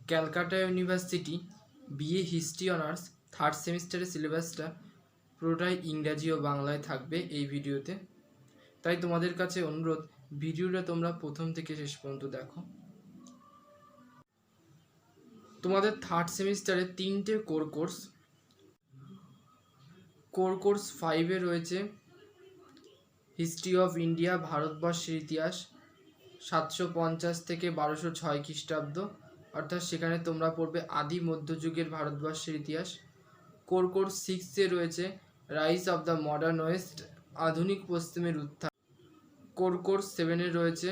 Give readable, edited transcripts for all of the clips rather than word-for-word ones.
Calcutta university BA history honours third সেমিস্টারের সিলেবাসটা পুরোটাই ইংরাজি ও বাংলায় থাকবে এই ভিডিওতে। তাই তোমাদের কাছে অনুরোধ, ভিডিওটা তোমরা প্রথম থেকে শেষ পর্যন্ত দেখো। তোমাদের থার্ড সেমিস্টারে 3টে কোর কোর্স 5-এ রয়েছে হিস্ট্রি অফ ইন্ডিয়া, ভারতবর্ষের ইতিহাস 750 থেকে 1206 খ্রিস্টাব্দ, অর্থাৎ সেখানে তোমরা পড়বে আদি মধ্যযুগের ভারতবর্ষের ইতিহাস। কোর্স 6-এ রয়েছে rise of the modern West, আধুনিক পশ্চিমের উত্থান। কোর্স 7-এ রয়েছে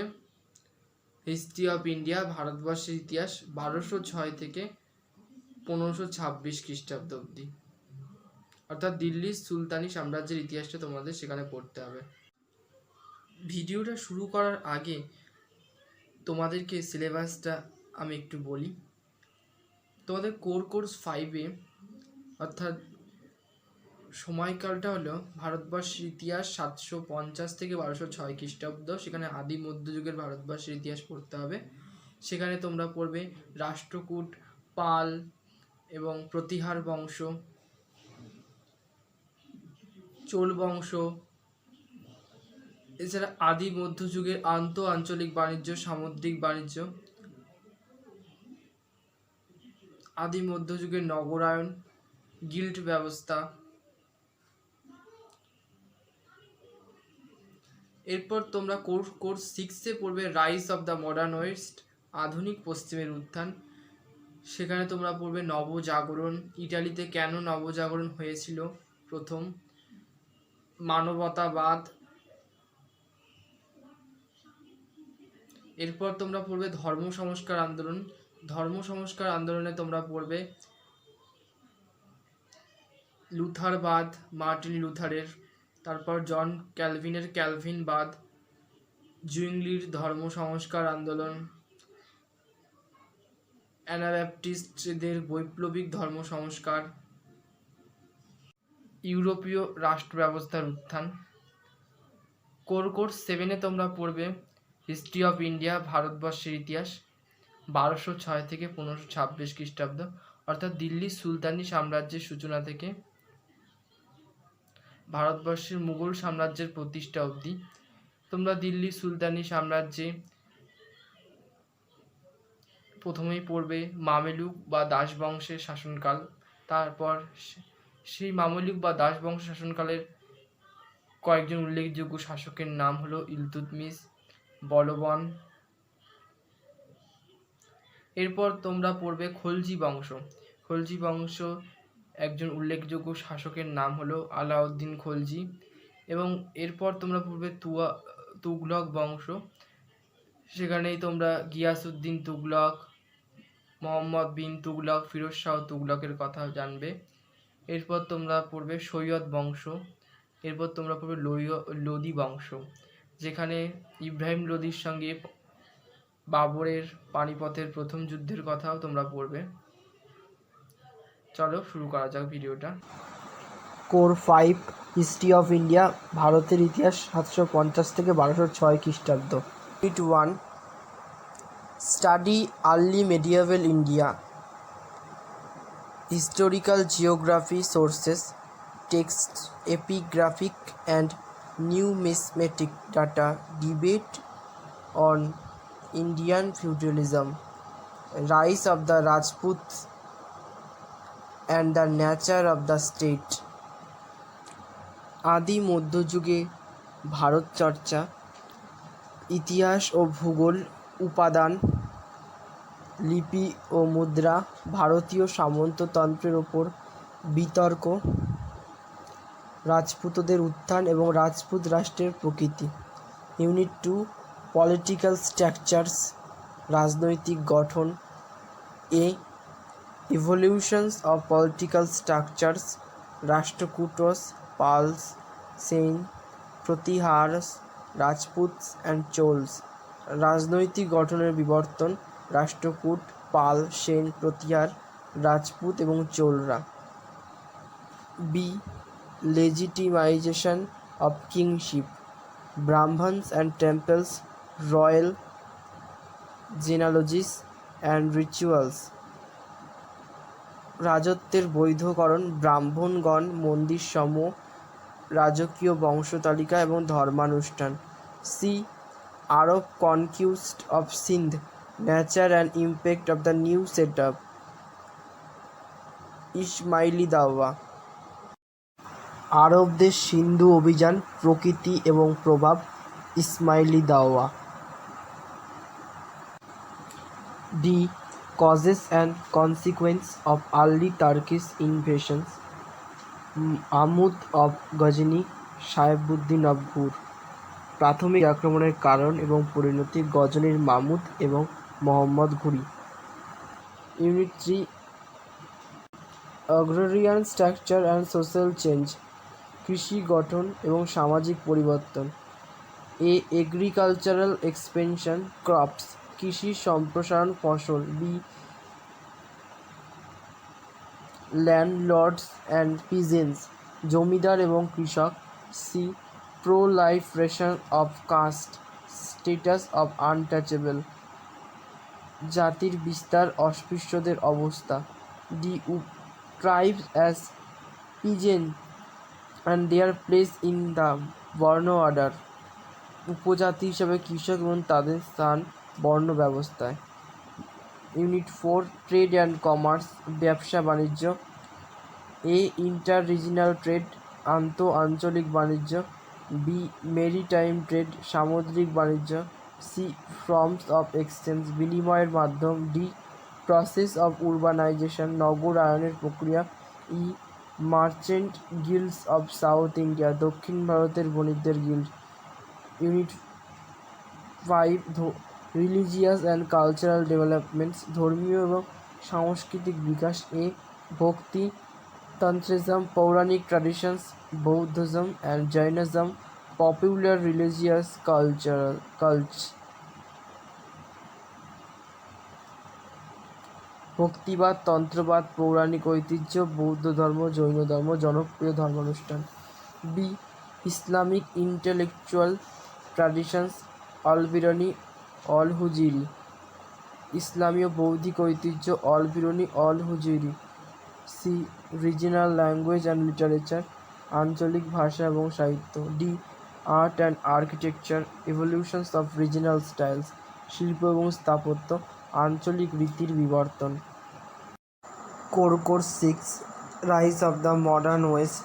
হিস্ট্রি অফ ইন্ডিয়া, ভারতবর্ষের ইতিহাস 1206 থেকে 1526 খ্রিস্টাব্দ অবধি, অর্থাৎ দিল্লির সুলতানি সাম্রাজ্যের ইতিহাসটা তোমাদের সেখানে পড়তে হবে। ভিডিওটা শুরু করার আগে তোমাদেরকে সিলেবাসটা আমি একটু বলি। তোমাদের কোর্স 5-এ অর্থাৎ সময়কালটা হলো ভারতবর্ষের ইতিহাস 750 থেকে 1206 খ্রিস্টাব্দ, সেখানে আদি মধ্যযুগের ভারতবর্ষের ইতিহাস পড়তে হবে। সেখানে তোমরা পড়বে রাষ্ট্রকূট, পাল এবং প্রতিহার বংশ, চোল বংশ, এছাড়া আদি মধ্যযুগের আঞ্চলিক বাণিজ্য, সামুদ্রিক বাণিজ্য, আদি মধ্যযুগের নগরায়ন, গিল্ড ব্যবস্থা। এরপর তোমরা কোর্স 6-এ পড়বে rise of the modern West, আধুনিক পশ্চিমের উত্থান। সেখানে তোমরা পড়বে নবজাগরণ, ইটালিতে কেন নবজাগরণ হয়েছিল প্রথম, মানবতাবাদ। এরপর তোমরা পড়বে ধর্ম সংস্কার আন্দোলনে তোমরা পড়বে লুথারবাদ, মার্টিন লুথারের, তারপর জন ক্যালভিনের ক্যালভিনবাদ, জুইংলির ধর্ম সংস্কার আন্দোলন, অ্যানাব্যাপটিস্টদের বৈপ্লবিক ধর্ম সংস্কার, ইউরোপীয় রাষ্ট্র ব্যবস্থার উত্থান। কোর্স 7-এ তোমরা পড়বে হিস্ট্রি অফ ইন্ডিয়া, ভারতবর্ষের ইতিহাস 1206 থেকে 1526 খ্রিস্টাব্দ, অর্থাৎ দিল্লির সুলতানি সাম্রাজ্যের সূচনা থেকে ভারতবর্ষের মুঘল সাম্রাজ্যের প্রতিষ্ঠা অবধি। তোমরা দিল্লি সুলতানি সাম্রাজ্যে প্রথমেই পড়বে মামেলুক বা দাস বংশের শাসনকাল। তারপর সেই মামেলুক বা দাস বংশ শাসনকালের কয়েকজন উল্লেখযোগ্য শাসকের নাম হলো ইলতুৎমিশ, বলবন। এরপর তোমরা পড়বে খলজি বংশ একজন উল্লেখযোগ্য শাসকের নাম হলো আলাউদ্দিন খলজি। এবং এরপর তোমরা পড়বে তুগলক বংশ, সেখানেই তোমরা গিয়াসউদ্দিন তুগলক, মোহাম্মদ বিন তুগলক, ফিরোজ শাহ তুগলকের কথা জানবে। এরপর তোমরা পড়বে সৈয়দ বংশ। এরপর তোমরা পড়বে লোদি বংশ, যেখানে ইব্রাহিম লোদির সঙ্গে বাবরের পানিপথের প্রথম যুদ্ধের কথাও তোমরা পড়বে। চলো শুরু করা যাক ভিডিওটা। কোর 5 হিস্ট্রি অফ ইন্ডিয়া, ভারতের ইতিহাস 750 থেকে 1206 খ্রিস্টাব্দ। It 1, study early medieval India, historical geography sources, text, epigraphic and numismatic data, debate on Indian feudalism, rise of the Rajputs and the nature of the state, আদি মধ্যযুগে ভারত চর্চা, ইতিহাস ও ভূগোল, উপাদান, লিপি ও মুদ্রা, ভারতীয় সামন্ততন্ত্রের ওপর বিতর্ক, রাজপুতদের উত্থান এবং রাজপুত রাষ্ট্রের প্রকৃতি। ইউনিট 2, পলিটিক্যাল স্ট্রাকচারস, রাজনৈতিক গঠন। A, evolutions of political structures, Rashtrakutas, Palas, Sen, Pratiharas, Rajputs and Cholas, রাজনৈতিক গঠনের বিবর্তন, রাষ্ট্রকূট, পাল, সেন, প্রতিহার, রাজপুত এবং চোলরা। B, legitimization of kingship, Brahmans and temples, royal genealogies and rituals, রাজত্বের বৈধকরণ, ব্রাহ্মণগণ, মন্দিরসমূহ, রাজকীয় বংশতালিকা এবং ধর্মানুষ্ঠান। C. Arab conquest of Sindh, nature and impact of the new set up, Ismaili দাওয়া। আরবদের সিন্ধু অভিযান, প্রকৃতি এবং প্রভাব, ইসমাইলি দাওয়া। D. Causes and consequence of early Turkish invasions, Mahmud of Ghazni, Shahabuddin of Ghur. প্রাথমিক আক্রমণের কারণ এবং পরিণতি, গজনির মাহমুদ এবং মোহাম্মদ ঘুরি। Unit 3, agrarian structure and social change, কৃষি গঠন এবং সামাজিক পরিবর্তন। এ. এগ্রিকালচারাল এক্সপেনশন, ক্রপস, কৃষি সম্প্রসারণ, ফসল। বি. ল্যান্ডলর্ডস অ্যান্ড পিজেন্টস, জমিদার এবং কৃষক। C. Proliferation of caste, status of untouchable, জাতির বিস্তার, অস্পৃশ্যদের অবস্থা। D. Tribes as peasant and their place in the varna order, উপজাতি হিসাবে কৃষক এবং তাদের স্থান বর্ণ ব্যবস্থায়। ইউনিট 4, ট্রেড অ্যান্ড কমার্স, ব্যবসা বাণিজ্য। এ. ইন্টার রিজিনাল ট্রেড, আঞ্চলিক বাণিজ্য। বি. মেরিটাইম ট্রেড, সামুদ্রিক বাণিজ্য। সি. ফর্মস অফ এক্সচেঞ্জ, বিনিময়ের মাধ্যম। ডি. প্রসেস অফ উরবানাইজেশন, নগরায়নের প্রক্রিয়া। E. Merchant guilds of south India, দক্ষিণ ভারতের বণিকদের guild. Unit 5, religious and cultural developments, ধর্মীয় এবং সাংস্কৃতিক বিকাশ। A. Bhakti, tantrism, Puranic traditions, Buddhism and Jainism, popular religious culture. ভক্তিবাদ, তন্ত্রবাদ, পৌরাণিক ঐতিহ্য, বৌদ্ধ ধর্ম, জৈন ধর্ম, জনপ্রিয় ধর্মানুষ্ঠান। B. Islamic intellectual traditions, al Biruni, al Hujwiri, ইসলামীয় বৌদ্ধিক ঐতিহ্য, al Biruni, al Hujwiri. C. Regional language and literature, আঞ্চলিক ভাষা এবং সাহিত্য। D. Art and architecture, evolutions of regional styles, শিল্প এবং স্থাপত্য, আঞ্চলিক রীতির বিবর্তন। Course 6, rise of the modern west.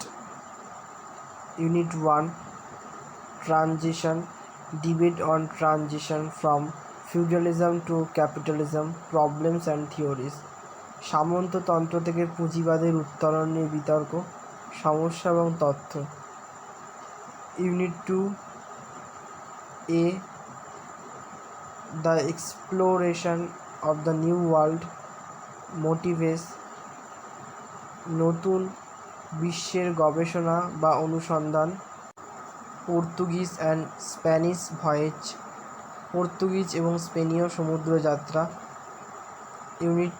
Unit 1, transition, debate on transition from feudalism to capitalism, problems and theories. সামন্ততন্ত্র থেকে পুঁজিবাদের উত্তরণ নিয়ে বিতর্ক, সমস্যা এবং তথ্য। Unit 2, A. The exploration of the new world, motives, নতুন বিশ্বের গবেষণা বা অনুসন্ধান। পর্তুগিজ অ্যান্ড স্প্যানিশ ভয়েজ, পর্তুগিজ এবং স্পেনীয় সমুদ্রযাত্রা। Unit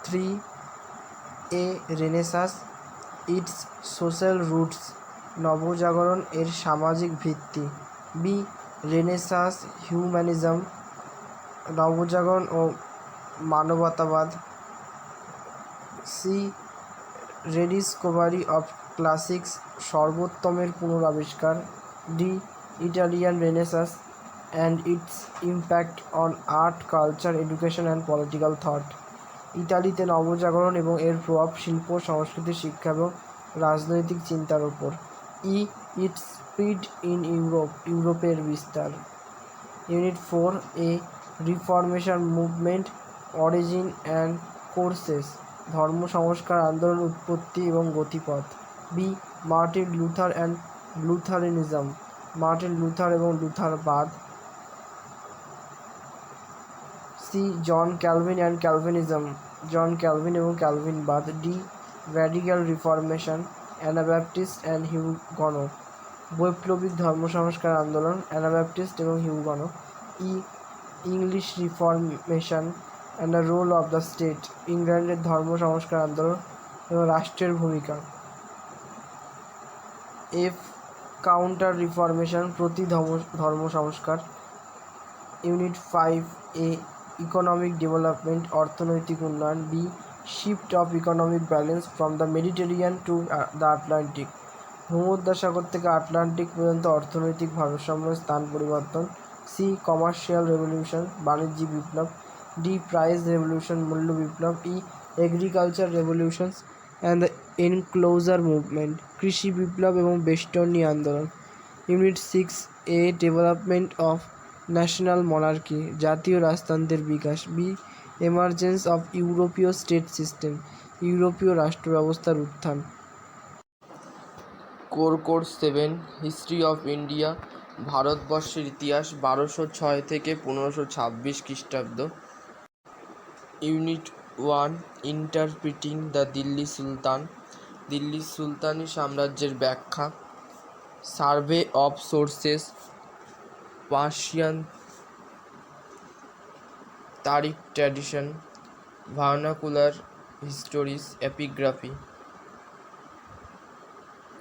3, A. Renaissance, its social roots, নবজাগরণ এর সামাজিক ভিত্তি। বি. রেনেসাঁস হিউম্যানিজম, নবজাগরণ ও মানবতাবাদ। সি. রেডিসকভারি অফ ক্লাসিক্স, সর্বোত্তমের পুনরাবিষ্কার। D. Italian renaissance and its impact on art, culture, education and political thought, ইতালিতে নবজাগরণ এবং এর প্রভাব শিল্প, সংস্কৃতি, শিক্ষা এবং রাজনৈতিক চিন্তার ওপর। E. Its spread in Europe, ইউরোপের বিস্তার। Unit 4, A. Reformation movement, origin and courses, ধর্ম সংস্কার আন্দোলন, উৎপত্তি এবং গতিপথ। B. Martin Luther and Lutheranism, Martin Luther এবং লুথারবাদ। C. John Calvin and Calvinism, John Calvin এবং ক্যালভিনবাদ। D. Radical reformation, Anabaptist and Huguenot, বৈপ্লবিক ধর্ম সংস্কার আন্দোলন, অ্যানাব্যাপটিস্ট এবং Huguenot. E. English reformation and the role of the state, ইংল্যান্ডের ধর্ম সংস্কার আন্দোলন এবং রাষ্ট্রের ভূমিকা। এফ. কাউন্টার রিফরমেশন, প্রতি ধর্ম সংস্কার। ইউনিট 5, এ. ইকোনমিক ডেভেলপমেন্ট, অর্থনৈতিক উন্নয়ন। B. shift of economic balance from the Mediterranean to the Atlantic. ভূমধ্যসাগর থেকে আটলান্টিক পর্যন্ত অর্থনৈতিক ভারসাম্যের স্থান পরিবর্তন। সি কমার্শিয়াল রেভলিউশন বাণিজ্যিক বিপ্লব। ডি প্রাইস রেভলিউশন মূল্য বিপ্লব। E agriculture revolutions and the enclosure movement কৃষি বিপ্লব এবং বেষ্টনী আন্দোলন। Unit 6A development of national monarchy জাতীয় রাজতন্ত্রের বিকাশ। বি এমার্জেন্স অফ ইউরোপীয় স্টেট সিস্টেম ইউরোপীয় রাষ্ট্র ব্যবস্থার উত্থান। কোর্স 7 হিস্ট্রি অফ ইন্ডিয়া ভারতবর্ষের ইতিহাস 1206 থেকে 1526 খ্রিস্টাব্দ। Unit 1 interpreting the Delhi sultan Delhi সুলতানি সাম্রাজ্যের ব্যাখ্যা। সার্ভে অফ সোর্সেস পার্সিয়ান তারিখ tradition vernacular histories epigraphy.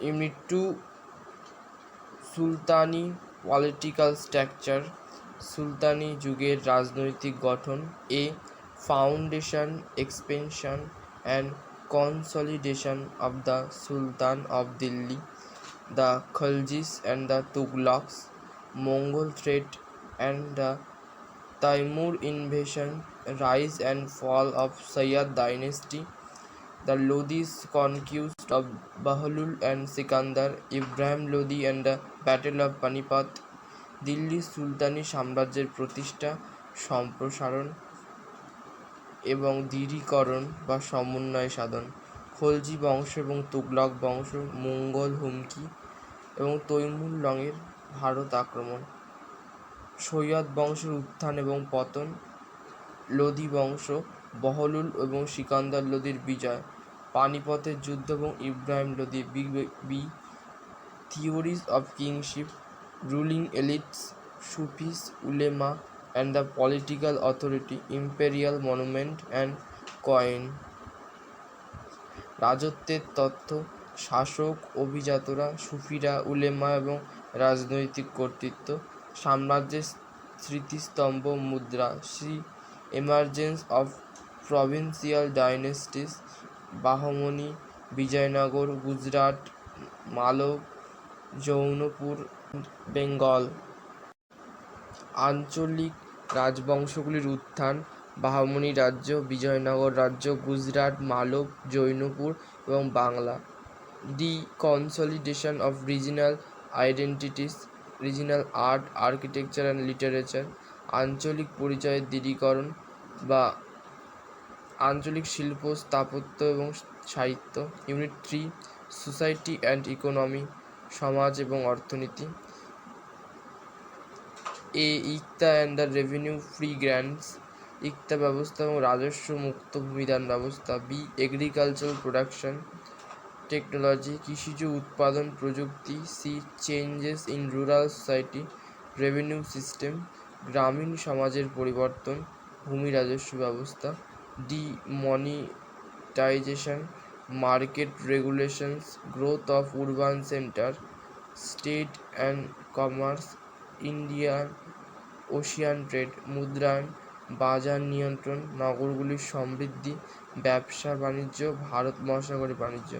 Unit 2 সুলতানি পলিটিক্যাল স্ট্রাকচার সুলতানি যুগের রাজনৈতিক গঠন। A foundation expansion and consolidation of the sultan of Delhi, the Khaljis and the Tughlaqs, Mongol threat and the Timur invasion, rise and fall of Sayyid dynasty, the Lodhi's conquest of Bahlul and Sikandar, Ibrahim Lodi and the Battle of Panipat, Delhi সুলতানি সাম্রাজ্যের প্রতিষ্ঠা, সম্প্রসারণ এবং দৃঢ়ীকরণ বা সমন্বয় সাধন, খলজি বংশ এবং তুগলক বংশ, মঙ্গল হুমকি এবং তৈমুর লংয়ের ভারত আক্রমণ, সৈয়দ বংশের উত্থান এবং পতন, লোদি বংশ, বহলুল এবং সিকান্দার লোদির বিজয়, পানিপথের যুদ্ধ এবং Ibrahim Lodi. B theories of kingship, ruling elites, Sufis, উলেমা and the political authority, imperial monument and coin, রাজত্বের তথ্য, শাসক, অভিজাতরা, সুফিরা, উলেমা এবং রাজনৈতিক কর্তৃত্ব, সাম্রাজ্যের স্মৃতিস্তম্ভ, মুদ্রা। C emergence of provincial dynasties, Bahmani, Vijayanagar, Gujarat, Malwa, Jaunpur, Bengal, আঞ্চলিক রাজবংশগুলির উত্থান, বাহমনি রাজ্য, বিজয়নগর রাজ্য, গুজরাট, মালব, জৌনপুর এবং Bangla. D consolidation of regional identities, regional art, architecture and literature, আঞ্চলিক পরিচয়ের দৃঢ়ীকরণ বা আঞ্চলিক শিল্প, স্থাপত্য এবং সাহিত্য। ইউনিট 3 সোসাইটি অ্যান্ড ইকোনমি, সমাজ এবং অর্থনীতি। A iqta and the revenue free grants, ইকতা ব্যবস্থা এবং রাজস্ব মুক্ত ভূমিদান ব্যবস্থা। বি এগ্রিকালচারাল প্রোডাকশন টেকনোলজি, কৃষিজ উৎপাদন প্রযুক্তি। C changes in rural society, revenue system, গ্রামীণ সমাজের পরিবর্তন, ভূমি রাজস্ব ব্যবস্থা। D monetisation, market regulations, growth of urban centre, state and commerce, Indian ocean trade, মুদ্রায়ন, বাজার নিয়ন্ত্রণ, নগরগুলির সমৃদ্ধি, ব্যবসা বাণিজ্য, ভারত মহাসাগরের বাণিজ্য।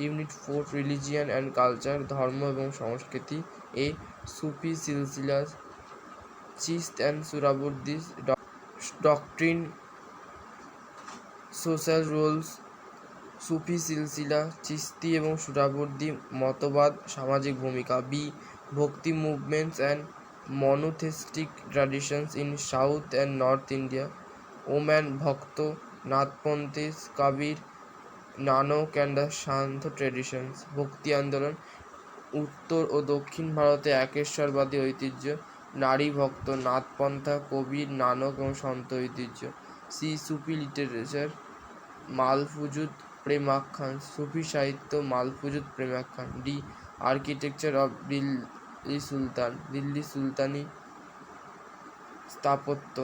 ইউনিট 4 রিলিজিয়ান অ্যান্ড কালচার, ধর্ম এবং সংস্কৃতি। এ সুফি সিলসিলা, Chishti and Suhrawardis doctrine, social roles, সুফি সিলসিলা, চিস্তি এবং সুরাবর্দি মতবাদ, সামাজিক ভূমিকা। B bhakti movements and monotheistic traditions in south and north India, woman bhakta, Nathpanthis, Kabir, Nanak and the sant traditions, ভক্তি আন্দোলন, উত্তর ও দক্ষিণ ভারতে একেশ্বরবাদী ঐতিহ্য, নারী ভক্ত, নাথপন্থা, কবির, নানক এবং সন্ত ঐতিহ্য। সি সুফি লিটারেচার, মালফুজুদ প্রেমাখ্যান, সুফি সাহিত্য, মালফুজুদ প্রেমাখ্যান। ডি আর্কিটেকচার অফ দিল্লি সুলতানি স্থাপত্য,